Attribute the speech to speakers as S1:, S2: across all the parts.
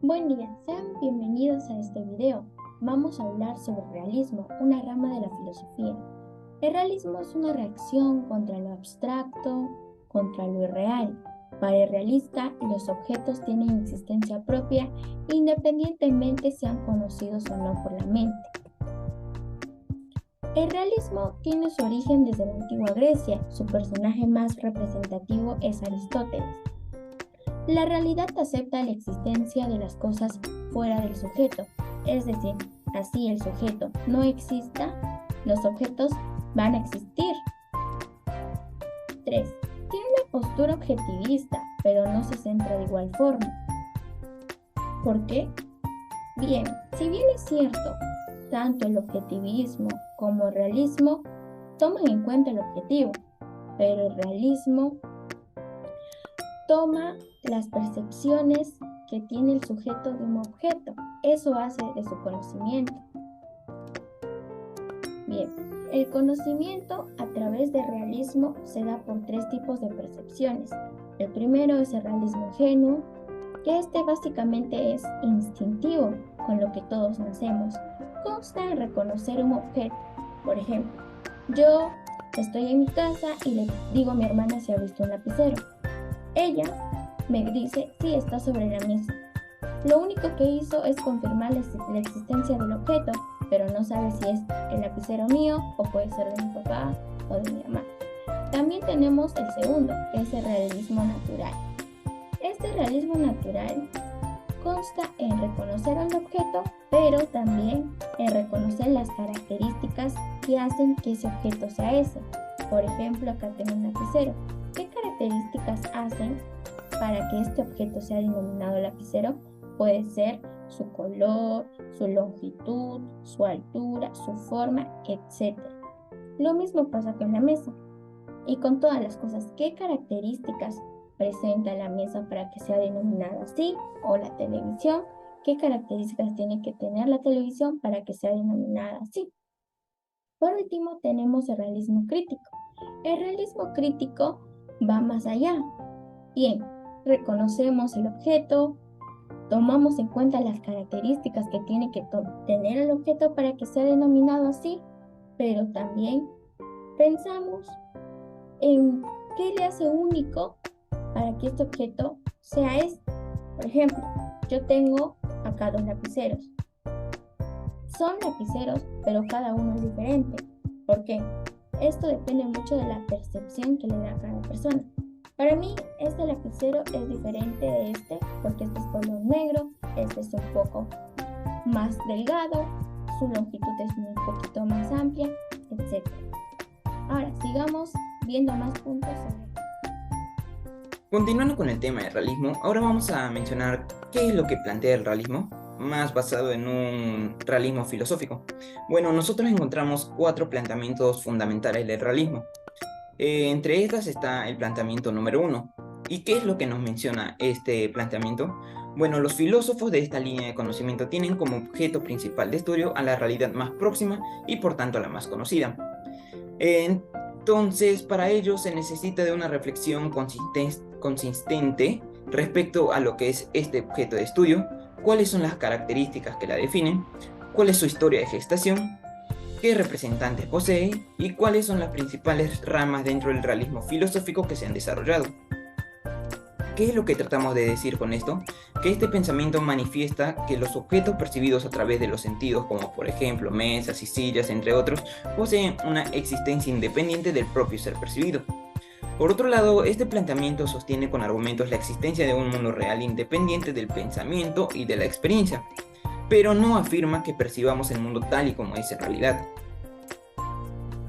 S1: Buen día, sean bienvenidos a este video. Vamos a hablar sobre el realismo, una rama de la filosofía. El realismo es una reacción contra lo abstracto, contra lo irreal. Para el realista, los objetos tienen existencia propia independientemente sean conocidos o no por la mente. El realismo tiene su origen desde la antigua Grecia. Su personaje más representativo es Aristóteles. La realidad acepta la existencia de las cosas fuera del sujeto, es decir, así el sujeto no exista, los objetos van a existir. 3. Tiene una postura objetivista, pero no se centra de igual forma. ¿Por qué? Bien, si bien es cierto, tanto el objetivismo como el realismo toman en cuenta el objetivo, pero el realismo toma las percepciones que tiene el sujeto de un objeto. Eso hace de su conocimiento. Bien, el conocimiento a través del realismo se da por tres tipos de percepciones. El primero es el realismo ingenuo, que básicamente es instintivo, con lo que todos nacemos. Consta en reconocer un objeto. Por ejemplo, yo estoy en mi casa y le digo a mi hermana si ha visto un lapicero. Ella me dice, sí, está sobre la mesa. Lo único que hizo es confirmar la existencia del objeto, pero no sabe si es el lapicero mío o puede ser de mi papá o de mi mamá. También tenemos el segundo, que es el realismo natural. Este realismo natural consta en reconocer al objeto, pero también en reconocer las características que hacen que ese objeto sea ese. Por ejemplo, acá tengo un lapicero. ¿Qué características hacen para que este objeto sea denominado lapicero? Puede ser su color, su longitud, su altura, su forma, etc. Lo mismo pasa con la mesa y con todas las cosas. ¿Qué características presenta la mesa para que sea denominada así? O la televisión, ¿qué características tiene que tener la televisión para que sea denominada así? Por último, tenemos el realismo crítico. El realismo crítico va más allá. Bien, reconocemos el objeto, tomamos en cuenta las características que tiene que tener el objeto para que sea denominado así, pero también pensamos en qué le hace único para que este objeto sea este. Por ejemplo, yo tengo acá dos lapiceros. Son lapiceros, pero cada uno es diferente. ¿Por qué? Esto depende mucho de la percepción que le da a cada persona. Para mí, este lapicero es diferente de este porque este es color negro, este es un poco más delgado, su longitud es un poquito más amplia, etc. Ahora, sigamos viendo más puntos sobre.
S2: Continuando con el tema del realismo, ahora vamos a mencionar qué es lo que plantea el realismo, más basado en un realismo filosófico. Bueno, nosotros encontramos cuatro planteamientos fundamentales del realismo. Entre estas está el planteamiento número 1. ¿Y qué es lo que nos menciona este planteamiento? Bueno, los filósofos de esta línea de conocimiento tienen como objeto principal de estudio a la realidad más próxima y por tanto a la más conocida. Entonces, para ello se necesita de una reflexión consistente respecto a lo que es este objeto de estudio, cuáles son las características que la definen, cuál es su historia de gestación, qué representantes posee y cuáles son las principales ramas dentro del realismo filosófico que se han desarrollado. ¿Qué es lo que tratamos de decir con esto? Que este pensamiento manifiesta que los objetos percibidos a través de los sentidos, como por ejemplo mesas y sillas, entre otros, poseen una existencia independiente del propio ser percibido. Por otro lado, este planteamiento sostiene con argumentos la existencia de un mundo real independiente del pensamiento y de la experiencia, pero no afirma que percibamos el mundo tal y como es en realidad.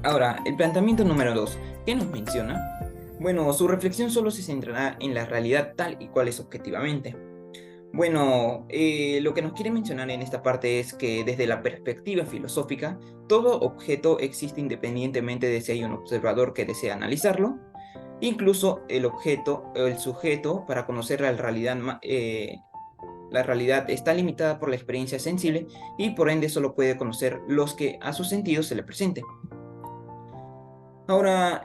S2: Ahora, el planteamiento número 2, ¿qué nos menciona? Bueno, su reflexión solo se centrará en la realidad tal y cual es objetivamente. Bueno, lo que nos quiere mencionar en esta parte es que desde la perspectiva filosófica, todo objeto existe independientemente de si hay un observador que desea analizarlo. Incluso el objeto o el sujeto, para conocer la realidad está limitada por la experiencia sensible y por ende solo puede conocer los que a sus sentidos se le presenten. Ahora,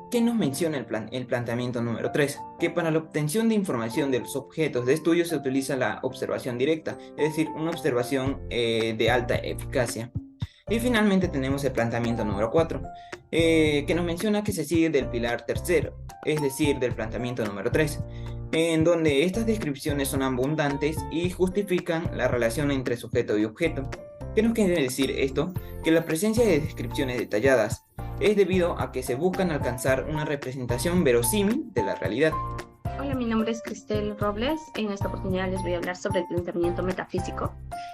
S2: ¿Qué nos menciona el planteamiento número 3? Que para la obtención de información de los objetos de estudio se utiliza la observación directa, es decir, una observación de alta eficacia. Y finalmente tenemos el planteamiento número 4, que nos menciona que se sigue del pilar tercero, es decir, del planteamiento número 3, en donde estas descripciones son abundantes y justifican la relación entre sujeto y objeto. ¿Qué nos quiere decir esto? Que la presencia de descripciones detalladas es debido a que se buscan alcanzar una representación verosímil de la realidad.
S3: Hola, mi nombre es Cristel Robles. En esta oportunidad les voy a hablar sobre el planteamiento metafísico.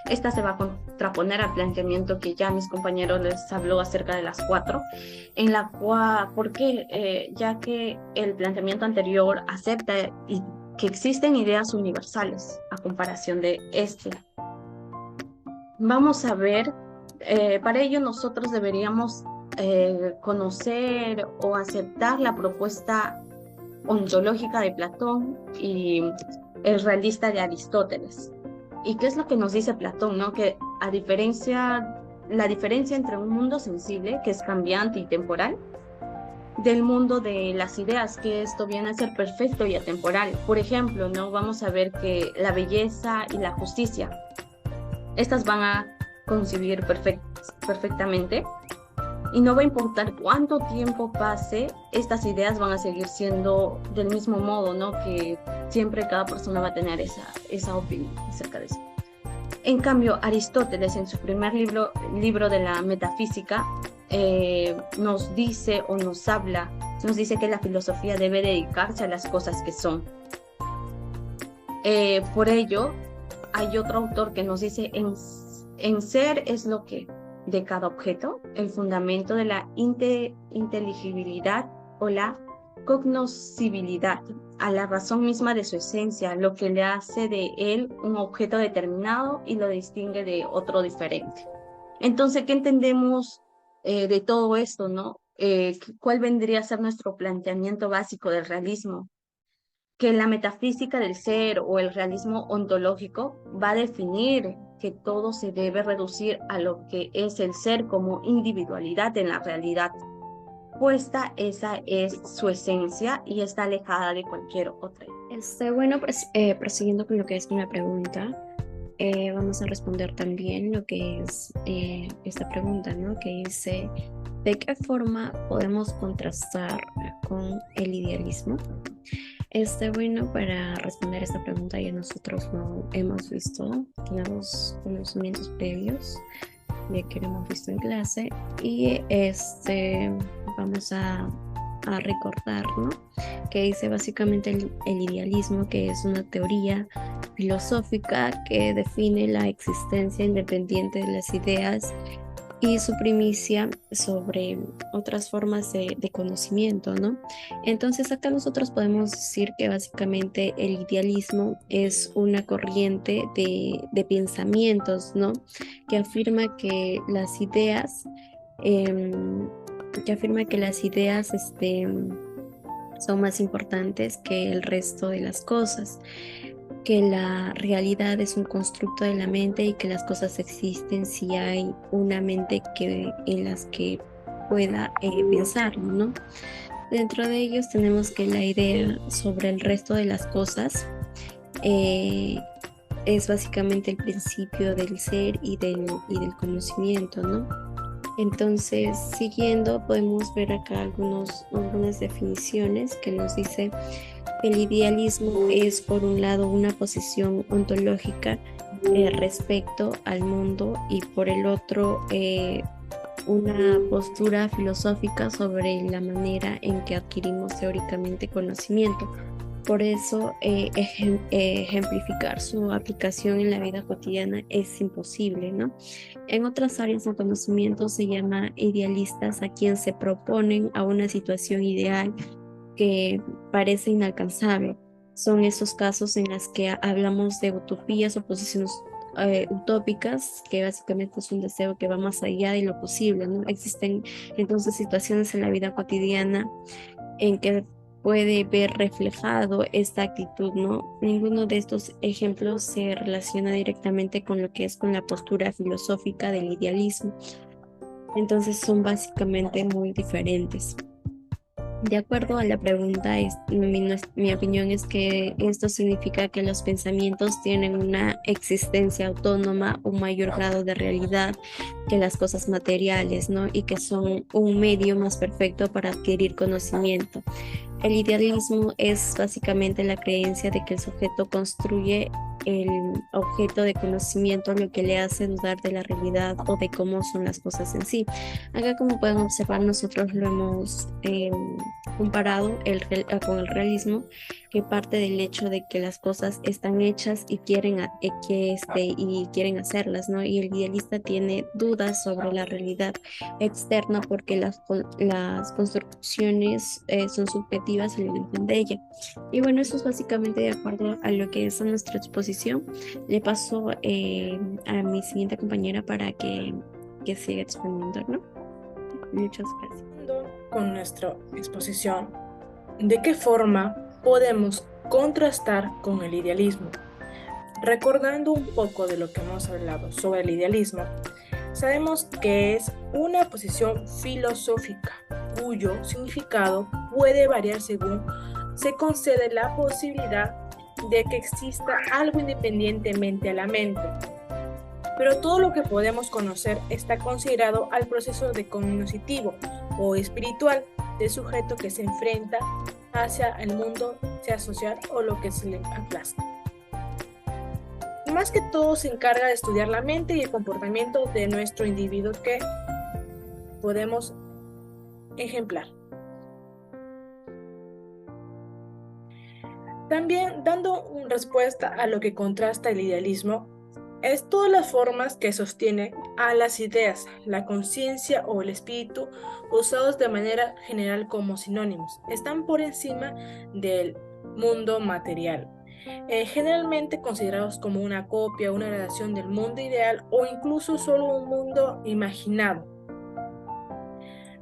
S3: Esta se va a contraponer al planteamiento que ya mis compañeros les habló acerca de las 4, en la cual, ¿por qué? Ya que el planteamiento anterior acepta que existen ideas universales a comparación de este. Vamos a ver, para ello nosotros deberíamos conocer o aceptar la propuesta ontológica de Platón y el realista de Aristóteles. ¿Y qué es lo que nos dice Platón, no? Que la diferencia entre un mundo sensible, que es cambiante y temporal, del mundo de las ideas, que esto viene a ser perfecto y atemporal. Por ejemplo, ¿no? Vamos a ver que la belleza y la justicia, estas van a coincidir perfectamente. Y no va a importar cuánto tiempo pase, estas ideas van a seguir siendo del mismo modo, ¿no? Que siempre cada persona va a tener esa opinión acerca de eso. En cambio, Aristóteles, en su primer libro de la metafísica, nos dice que la filosofía debe dedicarse a las cosas que son. Por ello, hay otro autor que nos dice, en ser es lo que de cada objeto, el fundamento de la inteligibilidad o la cognoscibilidad, a la razón misma de su esencia, lo que le hace de él un objeto determinado y lo distingue de otro diferente. Entonces, ¿qué entendemos de todo esto, no? ¿Cuál vendría a ser nuestro planteamiento básico del realismo? Que la metafísica del ser o el realismo ontológico va a definir que todo se debe reducir a lo que es el ser como individualidad en la realidad, puesta esa es su esencia y está alejada de cualquier otra.
S4: Bueno, pues prosiguiendo con lo que es una pregunta, vamos a responder también lo que es esta pregunta, ¿no? Que dice, ¿de qué forma podemos contrastar con el idealismo? Bueno, para responder esta pregunta ya nosotros lo hemos visto, tenemos conocimientos previos, ya que lo hemos visto en clase, y vamos a recordar, ¿no? Que dice básicamente el idealismo, que es una teoría filosófica que define la existencia independiente de las ideas y su primicia sobre otras formas de conocimiento, ¿no? Entonces acá nosotros podemos decir que básicamente el idealismo es una corriente de pensamientos, ¿no? Que afirma que las ideas, son más importantes que el resto de las cosas, que la realidad es un constructo de la mente y que las cosas existen si hay una mente en las que pueda pensar, ¿no? Dentro de ellos tenemos que la idea sobre el resto de las cosas es básicamente el principio del ser y del conocimiento, ¿no? Entonces, siguiendo, podemos ver acá algunas definiciones que nos dice: el idealismo es, por un lado, una posición ontológica respecto al mundo, y por el otro, una postura filosófica sobre la manera en que adquirimos teóricamente conocimiento. Por eso, ejemplificar su aplicación en la vida cotidiana es imposible, ¿no? En otras áreas del conocimiento se llama idealistas a quien se proponen a una situación ideal que parece inalcanzable. Son esos casos en los que hablamos de utopías o posiciones utópicas, que básicamente es un deseo que va más allá de lo posible, ¿no? Existen entonces situaciones en la vida cotidiana en que puede ver reflejado esta actitud, ¿no? Ninguno de estos ejemplos se relaciona directamente con lo que es con la postura filosófica del idealismo. Entonces son básicamente muy diferentes. De acuerdo a la pregunta, mi opinión es que esto significa que los pensamientos tienen una existencia autónoma, un mayor grado de realidad que las cosas materiales, ¿no? Y que son un medio más perfecto para adquirir conocimiento. El idealismo es básicamente la creencia de que el sujeto construye el objeto de conocimiento, lo que le hace dudar de la realidad o de cómo son las cosas en sí. Acá, como pueden observar, nosotros lo hemos comparado con el realismo, que parte del hecho de que las cosas están hechas y y quieren hacerlas, ¿no? Y el idealista tiene dudas sobre la realidad externa porque las construcciones son subjetivas al origen de ella. Y bueno, eso es básicamente de acuerdo a lo que es nuestra exposición. Le paso a mi siguiente compañera para que siga exponiendo, ¿no? Muchas gracias.
S5: Con nuestra exposición, ¿de qué forma podemos contrastar con el idealismo? Recordando un poco de lo que hemos hablado sobre el idealismo, sabemos que es una posición filosófica cuyo significado puede variar según se concede la posibilidad de que exista algo independientemente a la mente. Pero todo lo que podemos conocer está considerado al proceso de cognoscitivo o espiritual del sujeto que se enfrenta hacia el mundo, sea social o lo que se le aplasta. Más que todo se encarga de estudiar la mente y el comportamiento de nuestro individuo que podemos ejemplar. También dando respuesta a lo que contrasta el idealismo, es todas las formas que sostienen a las ideas, la conciencia o el espíritu, usados de manera general como sinónimos, están por encima del mundo material, generalmente considerados como una copia, una gradación del mundo ideal o incluso solo un mundo imaginado.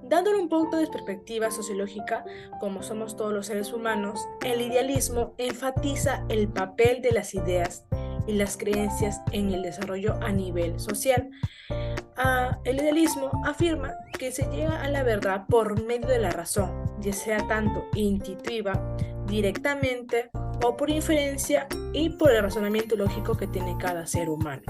S5: Dándole un punto de perspectiva sociológica, como somos todos los seres humanos, el idealismo enfatiza el papel de las ideas y las creencias en el desarrollo a nivel social. El idealismo afirma que se llega a la verdad por medio de la razón, ya sea tanto intuitiva, directamente o por inferencia y por el razonamiento lógico que tiene cada ser humano.